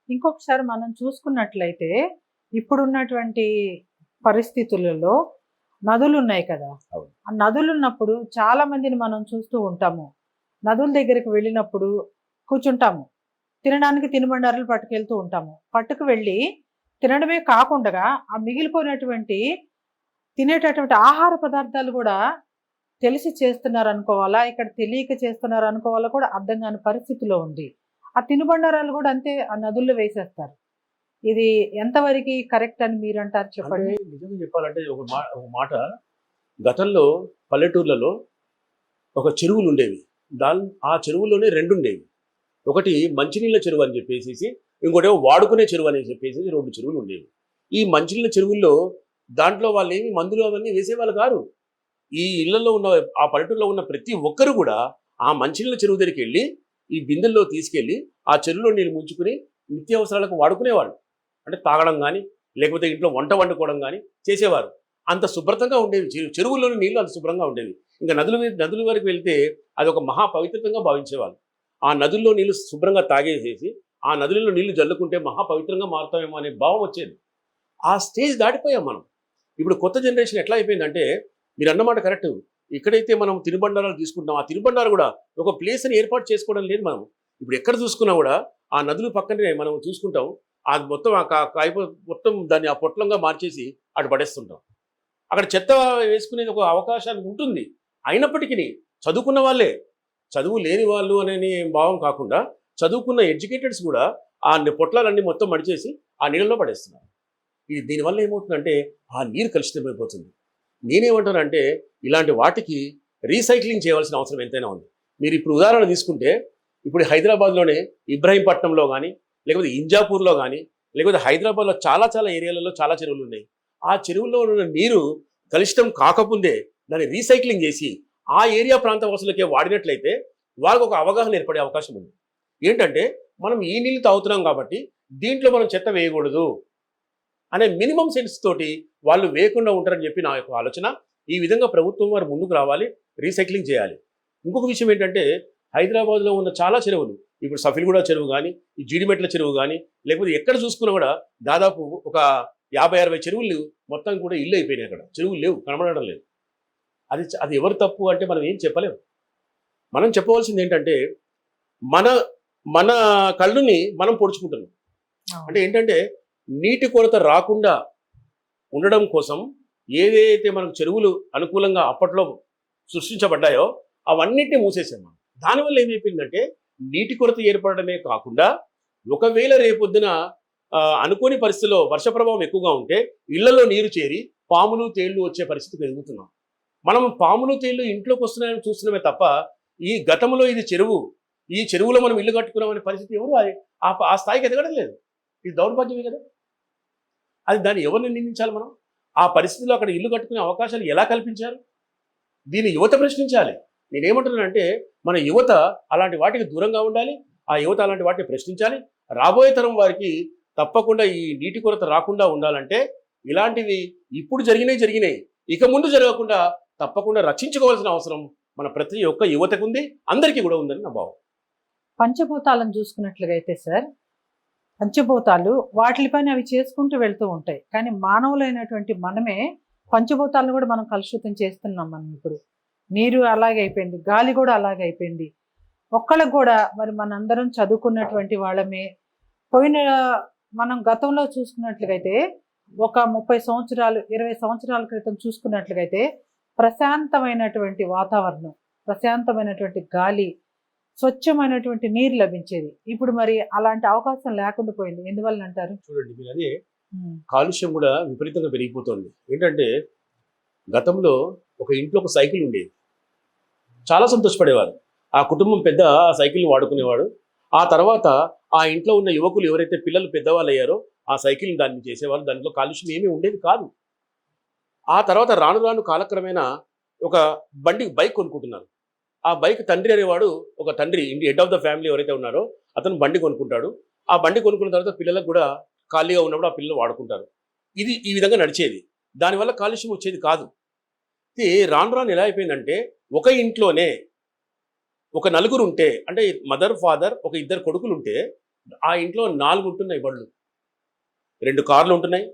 ఇంకొకసారి మనం చూసుకున్నట్లయితే ఇప్పుడున్నటువంటి పరిస్థితులలో నదులు ఉన్నాయి కదా, అవును. ఆ నదులు ఉన్నప్పుడు చాలా మందిని మనం చూస్తూ ఉంటాము. నదుల దగ్గరికి వెళ్ళినప్పుడు కూర్చుంటాము, తినడానికి తినుబండారాలు పట్టుకెళ్తూ ఉంటాము. పట్టుకు వెళ్ళి తినడమే కాకుండా ఆ మిగిలిపోయినటువంటి తినేటటువంటి ఆహార పదార్థాలు కూడా తెలిసి చేస్తున్నారు అనుకోవాలా, ఇక్కడ తెలియక చేస్తున్నారు అనుకోవాలా కూడా అర్థం కాని పరిస్థితిలో ఉంది. ఆ తినుబండారాలు కూడా అంతే ఆ నదుల్లో వేసేస్తారు. ఇది ఎంతవరకు కరెక్ట్ అని మీరు అంటారు అంటే చెప్పండి? నిజంగా చెప్పాలంటే ఒక మాట గతంలో పల్లెటూర్లలో ఒక చెరువులు ఉండేవి. ఆ చెరువులోనే రెండు ఉండేవి. ఒకటి మంచినీళ్ళ చెరువు అని చెప్పేసి, ఇంకోటేమో వాడుకునే చెరువు అని చెప్పేసి రెండు చెరువులు ఉండేవి. ఈ మంచినీళ్ళ చెరువుల్లో దాంట్లో వాళ్ళు ఏమి మందులు అవన్నీ వేసేవాళ్ళు కాదు. ఈ ఇళ్లలో ఉన్న ఆ పల్లెటూరులో ఉన్న ప్రతి ఒక్కరు కూడా ఆ మంచినీళ్ళ చెరువు దగ్గరికి వెళ్ళి ఈ బిందెల్లో తీసుకెళ్ళి ఆ చెరువులో నీళ్ళు ముంచుకుని నిత్యావసరాలకు వాడుకునేవాళ్ళు. అంటే తాగడం కానీ లేకపోతే ఇంట్లో వంట వండుకోవడం కానీ చేసేవారు. అంత శుభ్రతంగా ఉండేవి చెరువుల్లోని నీళ్లు అంత శుభ్రంగా ఉండేవి. ఇంకా నదుల వరకు వెళ్తే అది ఒక మహా పవిత్రంగా భావించేవాళ్ళు. ఆ నదుల్లో నీళ్లు శుభ్రంగా తాగేసేసి ఆ నదులలో నీళ్లు జల్లుకుంటే మహా పవిత్రంగా మారుతామేమో అనే భావం వచ్చేది. ఆ స్టేజ్ దాటిపోయాం మనం. ఇప్పుడు కొత్త జనరేషన్ ఎట్లా అయిపోయిందంటే, మీరు అన్నమాట కరెక్ట్. ఎక్కడైతే మనం తినుబండారాలు తీసుకుంటాం, ఆ తినుబండారు కూడా ఒక ప్లేస్ని ఏర్పాటు చేసుకోవడం లేదు మనం. ఇప్పుడు ఎక్కడ చూసుకున్నా కూడా ఆ నదుల పక్కనే మనం చూసుకుంటాం. అది మొత్తం మొత్తం దాన్ని ఆ పొట్లంగా మార్చేసి అటు పడేస్తుంటాం. అక్కడ చెత్త వేసుకునేది ఒక అవకాశాన్ని ఉంటుంది. అయినప్పటికీ చదువుకున్న వాళ్ళే, చదువు లేని వాళ్ళు అనే భావం కాకుండా చదువుకున్న ఎడ్యుకేటెడ్స్ కూడా ఆ పొట్లాలన్నీ మొత్తం మడిచేసి ఆ నీళ్ళలో పడేస్తున్నారు. ఇది దీనివల్ల ఏమవుతుందంటే ఆ నీరు కలుషితమైపోతుంది. నేనేమంటానంటే ఇలాంటి వాటికి రీసైక్లింగ్ చేయవలసిన అవసరం ఎంతైనా ఉంది. మీరు ఇప్పుడు ఉదాహరణ తీసుకుంటే ఇప్పుడు హైదరాబాద్లోనే ఇబ్రహీంపట్నంలో కానీ లేకపోతే ఇంజాపూర్లో కానీ లేకపోతే హైదరాబాద్లో చాలా చాలా ఏరియాలలో చాలా చెరువులు ఉన్నాయి. ఆ చెరువుల్లో ఉన్న నీరు కలుషితం కాకముందే దాన్ని రీసైక్లింగ్ చేసి ఆ ఏరియా ప్రాంత వాసులకే వాడినట్లయితే వాళ్ళకు ఒక అవగాహన ఏర్పడే అవకాశం ఉంది. ఏంటంటే మనం ఈ నీళ్ళు తాగుతున్నాం కాబట్టి దీంట్లో మనం చెత్త వేయకూడదు అనే మినిమం సెన్స్ తోటి వాళ్ళు వేయకుండా ఉంటారని చెప్పి నా యొక్క ఆలోచన. ఈ విధంగా ప్రభుత్వం వారు ముందుకు రావాలి, రీసైక్లింగ్ చేయాలి. ఇంకొక విషయం ఏంటంటే హైదరాబాద్లో ఉన్న చాలా చెరువులు, ఇప్పుడు సఫిల్గూడ చెరువు కానీ ఈ జీడిమెట్ల చెరువు కానీ లేకపోతే ఎక్కడ చూసుకున్నా కూడా దాదాపు ఒక 50-60 చెరువులు మొత్తం కూడా ఇల్లు అయిపోయినాయి. అక్కడ చెరువులు లేవు, కనబడడం లేదు. అది ఎవరు తప్పు అంటే మనం ఏం చెప్పలేము. మనం చెప్పవలసింది ఏంటంటే మన మన కళ్ళుని మనం పొడుచుకుంటున్నాం. అంటే ఏంటంటే నీటి కొరత రాకుండా ఉండడం కోసం ఏదైతే మనకు చెరువులు అనుకూలంగా అప్పట్లో సృష్టించబడ్డాయో అవన్నిటిని మూసేసాం మనం. దానివల్ల ఏమైపోయిందంటే నీటి కొరత ఏర్పడమే కాకుండా ఒకవేళ రేపొద్దున అనుకోని పరిస్థితిలో వర్ష ప్రభావం ఎక్కువగా ఉంటే ఇళ్లలో నీరు చేరి పాములు తేళ్లు వచ్చే పరిస్థితికి ఎదుగుతున్నాం. మనం పాములు తేళ్లు ఇంట్లోకి వస్తున్నాయని చూస్తున్నామే తప్ప ఈ గతంలో ఇది చెరువు, ఈ చెరువులో మనం ఇల్లు కట్టుకున్నామనే పరిస్థితి ఎవరు ఆ స్థాయికి ఎదగడం లేదు. ఇది దౌర్భాగ్యమే కదా. దాన్ని ఎవరిని నిందించాలి మనం? ఆ పరిస్థితిలో అక్కడ ఇల్లు కట్టుకునే అవకాశాలు ఎలా కల్పించారు? దీన్ని యువత ప్రశ్నించాలి. నేనేమంటున్నానంటే మన యువత అలాంటి వాటికి దూరంగా ఉండాలి. ఆ యువత అలాంటి వాటిని ప్రశ్నించాలి. రాబోయే తరం వారికి తప్పకుండా ఈ నీటి కొరత రాకుండా ఉండాలంటే ఇలాంటివి ఇప్పుడు జరిగినాయి ఇక ముందు జరగకుండా తప్పకుండా రక్షించుకోవాల్సిన అవసరం మన ప్రతి ఒక్క యువతకు ఉంది, అందరికీ కూడా ఉందని నా భావం. పంచభూతాలను చూసుకున్నట్లుగా అయితే సార్, పంచభూతాలు వాటిపైన అవి చేసుకుంటూ వెళ్తూ ఉంటాయి. కానీ మానవులైనటువంటి మనమే పంచభూతాలను కూడా మనం కలుషితం చేస్తున్నాం. మనం ఇప్పుడు నీరు అలాగే అయిపోయింది, గాలి కూడా అలాగే అయిపోయింది. ఒక్కళ్ళకు కూడా మరి మనందరం చదువుకున్నటువంటి వాళ్ళమే పోయిన మనం గతంలో చూసుకున్నట్లుగైతే ఒక 30 సంవత్సరాలు 20 సంవత్సరాల క్రితం చూసుకున్నట్లుగైతే ప్రశాంతమైనటువంటి వాతావరణం, ప్రశాంతమైనటువంటి గాలి, స్వచ్ఛమైనటువంటి నీరు లభించేది. ఇప్పుడు మరి అలాంటి అవకాశం లేకుండా పోయింది. ఎందువల్ల అంటారు? చూడండి, మీరు అదే కాలుష్యం కూడా విపరీతంగా పెరిగిపోతుంది. ఏంటంటే గతంలో ఒక ఇంట్లో ఒక సైకిల్ ఉండేది, చాలా సంతోషపడేవారు. ఆ కుటుంబం పెద్ద ఆ సైకిల్ని వాడుకునేవాడు. ఆ తర్వాత ఆ ఇంట్లో ఉన్న యువకులు ఎవరైతే పిల్లలు పెద్దవాళ్ళు అయ్యారో ఆ సైకిల్ని దాన్ని చేసేవాళ్ళు. దాంట్లో కాలుష్యం ఏమీ ఉండేది కాదు. ఆ తర్వాత రాను రాను కాలక్రమేణా ఒక బైక్ కొనుక్కుంటున్నారు. ఆ బైక్ తండ్రి అనేవాడు, ఒక తండ్రి హెడ్ ఆఫ్ ద ఫ్యామిలీ ఎవరైతే ఉన్నారో అతను బండి కొనుక్కుంటాడు. ఆ బండి కొనుక్కున్న తర్వాత పిల్లలకు కూడా ఖాళీగా ఉన్నప్పుడు ఆ పిల్లలు వాడుకుంటారు. ఇది ఈ విధంగా నడిచేది. దానివల్ల కాలుష్యం వచ్చేది కాదు. ఇది రాను రాను ఎలా అయిపోయిందంటే ఒక ఇంట్లోనే ఒక నలుగురు ఉంటే, అంటే మదర్ ఫాదర్ ఒక 2 కొడుకులు ఉంటే ఆ ఇంట్లో 4 ఉంటున్నాయి బళ్ళు, 2 కార్లు ఉంటున్నాయి,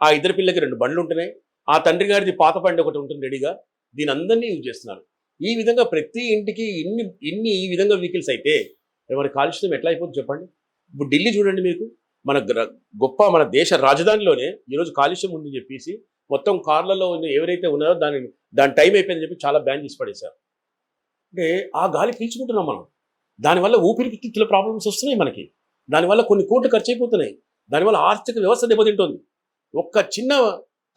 ఆ ఇద్దరు పిల్లకి 2 బండ్లు ఉంటున్నాయి, ఆ తండ్రి గారిది పాత బండి ఒకటి ఉంటుంది రెడీగా. దీని అందరినీ యూజ్ చేస్తున్నారు. ఈ విధంగా ప్రతి ఇంటికి ఇన్ని ఇన్ని ఈ విధంగా వెహికల్స్ అయితే మరి కాలుష్యం ఎట్లా అయిపోతుంది చెప్పండి. ఇప్పుడు ఢిల్లీ చూడండి మీకు, మన గొప్ప మన దేశ రాజధానిలోనే ఈరోజు కాలుష్యం ఉందని చెప్పేసి మొత్తం కార్లలో ఎవరైతే ఉన్నారో దాని టైం అయిపోయిందని చెప్పి చాలా బ్యాన్ చేసి పడేశారు. అంటే ఆ గాలి పీల్చుకుంటున్నాం మనం. దానివల్ల ఊపిరితిత్తుల ప్రాబ్లమ్స్ వస్తున్నాయి మనకి. దానివల్ల కొన్ని కోట్లు ఖర్చు అయిపోతున్నాయి. దానివల్ల ఆర్థిక వ్యవస్థ దెబ్బతింటుంది. ఒక్క చిన్న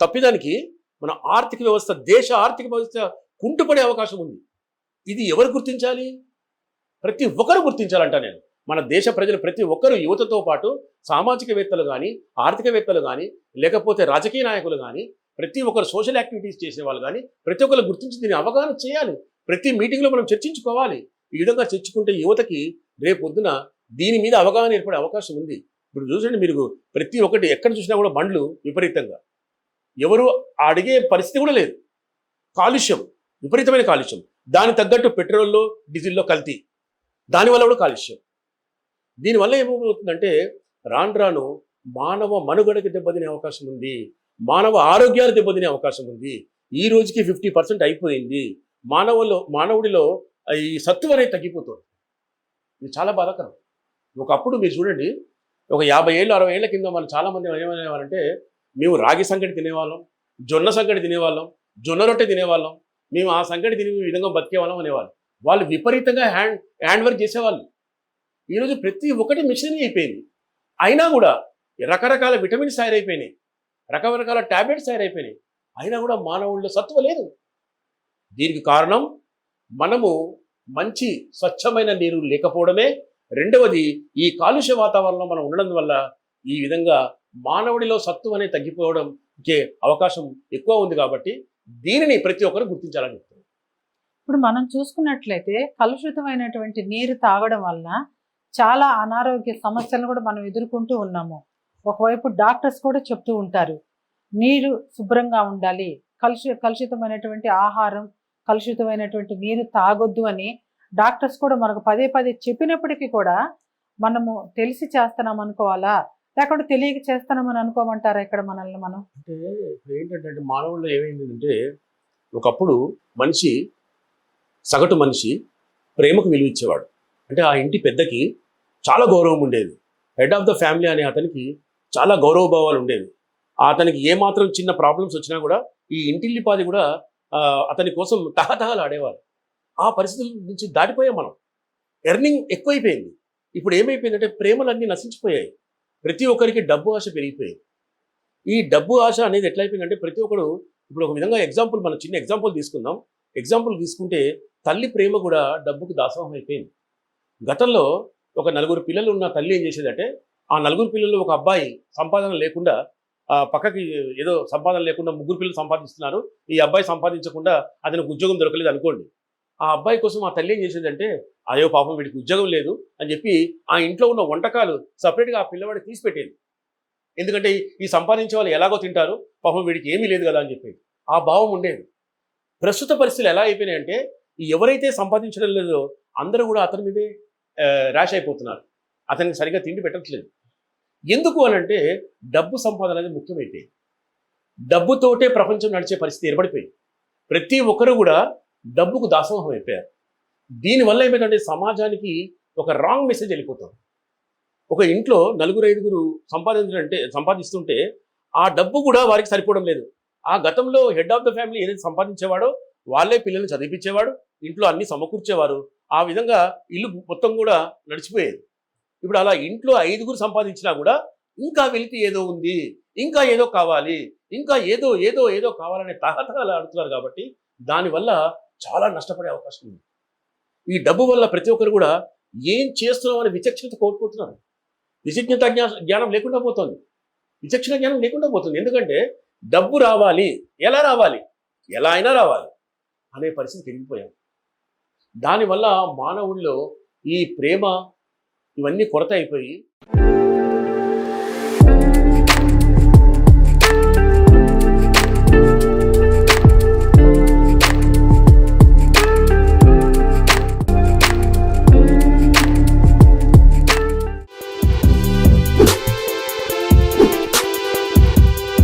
తప్పిదానికి మన ఆర్థిక వ్యవస్థ, దేశ ఆర్థిక వ్యవస్థ కుంటుపడే అవకాశం ఉంది. ఇది ఎవరు గుర్తించాలి? ప్రతి ఒక్కరు గుర్తించాలంట నేను. మన దేశ ప్రజలు ప్రతి ఒక్కరు, యువతతో పాటు సామాజికవేత్తలు కానీ, ఆర్థికవేత్తలు కానీ, లేకపోతే రాజకీయ నాయకులు కానీ, ప్రతి ఒక్కరు సోషల్ యాక్టివిటీస్ చేసేవాళ్ళు కానీ ప్రతి ఒక్కరు గుర్తించి దీన్ని అవగాహన చేయాలి. ప్రతి మీటింగ్లో మనం చర్చించుకోవాలి. ఈ విధంగా చర్చించుకుంటే యువతకి రేపు పొద్దున దీని మీద అవగాహన ఏర్పడే అవకాశం ఉంది. ఇప్పుడు చూసండి మీరు, ప్రతి ఒక్కటి ఎక్కడ చూసినా కూడా బండ్లు విపరీతంగా, ఎవరు అడిగే పరిస్థితి కూడా లేదు. కాలుష్యం, విపరీతమైన కాలుష్యం. దానికి తగ్గట్టు పెట్రోల్లో, డీజిల్లో కల్తీ, దానివల్ల కూడా కాలుష్యం. దీనివల్ల ఏమవుతుందంటే రాను రాను మానవ మనుగడకి దెబ్బతినే అవకాశం ఉంది, మానవ ఆరోగ్యాలు దెబ్బతినే అవకాశం ఉంది. ఈ రోజుకి 50% అయిపోయింది. మానవుడిలో ఈ సత్తువ అనేది తగ్గిపోతుంది. ఇది చాలా బాధాకరం. ఒకప్పుడు మీరు చూడండి, ఒక 50 ఏళ్ళు 60 ఏళ్ల కింద మనం చాలామంది ఏమనేవారంటే, మేము రాగి సంగటి తినేవాళ్ళం, జొన్న సంగటి తినేవాళ్ళం, జొన్న రొట్టె తినేవాళ్ళం, మేము ఆ సంగటి తిని ఈ విధంగా బతికేవాళ్ళం అనేవాళ్ళు. వాళ్ళు విపరీతంగా హ్యాండ్ వర్క్ చేసేవాళ్ళు. ఈరోజు ప్రతి ఒక్కటి మిషనరీ అయిపోయింది. అయినా కూడా రకరకాల విటమిన్స్ తయారైపోయినాయి, రకరకాల టాబ్లెట్స్ తయారైపోయినాయి. అయినా కూడా మానవుల్లో సత్తువ లేదు. దీనికి కారణం మనము మంచి స్వచ్ఛమైన నీరు లేకపోవడమే. రెండవది, ఈ కాలుష్య వాతావరణంలో మనం ఉండడం వల్ల ఈ విధంగా మానవుడిలో సత్తువ అనేది తగ్గిపోవడంకే అవకాశం ఎక్కువ ఉంది. కాబట్టి దీనిని ప్రతి ఒక్కరు గుర్తించాలని చెప్తున్నారు. ఇప్పుడు మనం చూసుకున్నట్లయితే కలుషితమైనటువంటి నీరు తాగడం వలన చాలా అనారోగ్య సమస్యలను కూడా మనం ఎదుర్కొంటూ ఉన్నాము. ఒకవైపు డాక్టర్స్ కూడా చెప్తూ ఉంటారు, నీరు శుభ్రంగా ఉండాలి, కలుషితమైనటువంటి ఆహారం, కలుషితమైనటువంటి నీరు తాగొద్దు అని డాక్టర్స్ కూడా మనకు పదే పదే చెప్పినప్పటికీ కూడా మనము తెలిసి చేస్తున్నాం అనుకోవాలా, లేకుంటే తెలియక చేస్తున్నామని అనుకోమంటారా ఇక్కడ మనల్ని మనం? అంటే ఇప్పుడు ఏంటంటే మానవుల్లో ఏమైందంటే, ఒకప్పుడు సగటు మనిషి ప్రేమకు విలువ ఇచ్చేవాడు. అంటే ఆ ఇంటి పెద్దకి చాలా గౌరవం ఉండేది. హెడ్ ఆఫ్ ద ఫ్యామిలీ అనే అతనికి చాలా గౌరవభావాలు ఉండేవి. అతనికి ఏమాత్రం చిన్న ప్రాబ్లమ్స్ వచ్చినా కూడా ఈ ఇంటిల్లిపాది కూడా అతని కోసం తహతహలు ఆడేవారు. ఆ పరిస్థితుల నుంచి దాటిపోయాం మనం. ఎర్నింగ్ ఎక్కువైపోయింది. ఇప్పుడు ఏమైపోయిందంటే ప్రేమలన్నీ నశించిపోయాయి. ప్రతి ఒక్కరికి డబ్బు ఆశ పెరిగిపోయింది. ఈ డబ్బు ఆశ అనేది ఎట్లా అయిపోయిందంటే ప్రతి ఒక్కరు, ఇప్పుడు ఒక విధంగా ఎగ్జాంపుల్, మనం చిన్న ఎగ్జాంపుల్ తీసుకుందాం. ఎగ్జాంపుల్ తీసుకుంటే తల్లి ప్రేమ కూడా డబ్బుకు దాసోహం అయిపోయింది. గతంలో ఒక 4 పిల్లలు ఉన్న తల్లి ఏం చేసేదంటే, ఆ 4 పిల్లలు ఒక అబ్బాయి సంపాదన లేకుండా, పక్కకి ఏదో సంపాదన లేకుండా 3 పిల్లలు సంపాదిస్తున్నారు, ఈ అబ్బాయి సంపాదించకుండా అతనికి ఉద్యోగం దొరకలేదు అనుకోండి. ఆ అబ్బాయి కోసం ఆ తల్లి ఏం చేసేదంటే, అయ్యో పాపం వీడికి ఉద్యోగం లేదు అని చెప్పి ఆ ఇంట్లో ఉన్న వంటకాలు సపరేట్గా ఆ పిల్లవాడికి తీసి పెట్టేది. ఎందుకంటే ఈ సంపాదించే వాళ్ళు ఎలాగో తింటారు, పాపం వీడికి ఏమీ లేదు కదా అని చెప్పేది. ఆ భావం ఉండేది. ప్రస్తుత పరిస్థితులు ఎలా అయిపోయినాయంటే, ఎవరైతే సంపాదించడం లేదో అందరూ కూడా అతని మీదే ర్యాష్ అయిపోతున్నారు. అతనికి సరిగ్గా తిండి పెట్టట్లేదు. ఎందుకు అనంటే డబ్బు సంపాదన అనేది ముఖ్యమైపోయింది. డబ్బుతోటే ప్రపంచం నడిచే పరిస్థితి ఏర్పడిపోయింది. ప్రతి ఒక్కరు కూడా డబ్బుకు దాసోహం అయిపోయారు. దీనివల్ల ఏమిటంటే సమాజానికి ఒక రాంగ్ మెసేజ్ వెళ్ళిపోతుంది. ఒక ఇంట్లో 4-5 సంపాదిస్తుంటే ఆ డబ్బు కూడా వారికి సరిపోవడం లేదు. ఆ గతంలో హెడ్ ఆఫ్ ద ఫ్యామిలీ ఏదైతే సంపాదించేవాడో వాళ్ళే పిల్లల్ని చదివించేవాడు, ఇంట్లో అన్ని సమకూర్చేవారు. ఆ విధంగా ఇల్లు మొత్తం కూడా నడిచిపోయేది. ఇప్పుడు అలా ఇంట్లో 5 సంపాదించినా కూడా ఇంకా వెలితి ఏదో ఉంది, ఇంకా ఏదో కావాలి, ఇంకా ఏదో ఏదో ఏదో కావాలనే తహతహలు ఆడుతున్నారు. కాబట్టి దానివల్ల చాలా నష్టపడే అవకాశం ఉంది. ఈ డబ్బు వల్ల ప్రతి ఒక్కరు కూడా ఏం చేస్తున్నాం అనే విచక్షణత కోల్పోతున్నారు. విచక్షణ జ్ఞానం లేకుండా పోతుంది. విచక్షణ జ్ఞానం లేకుండా పోతుంది. ఎందుకంటే డబ్బు రావాలి, ఎలా అయినా రావాలి అనే పరిస్థితి పెరిగిపోయాం. దానివల్ల మానవుల్లో ఈ ప్రేమ ఇవన్నీ కొరత అయిపోయి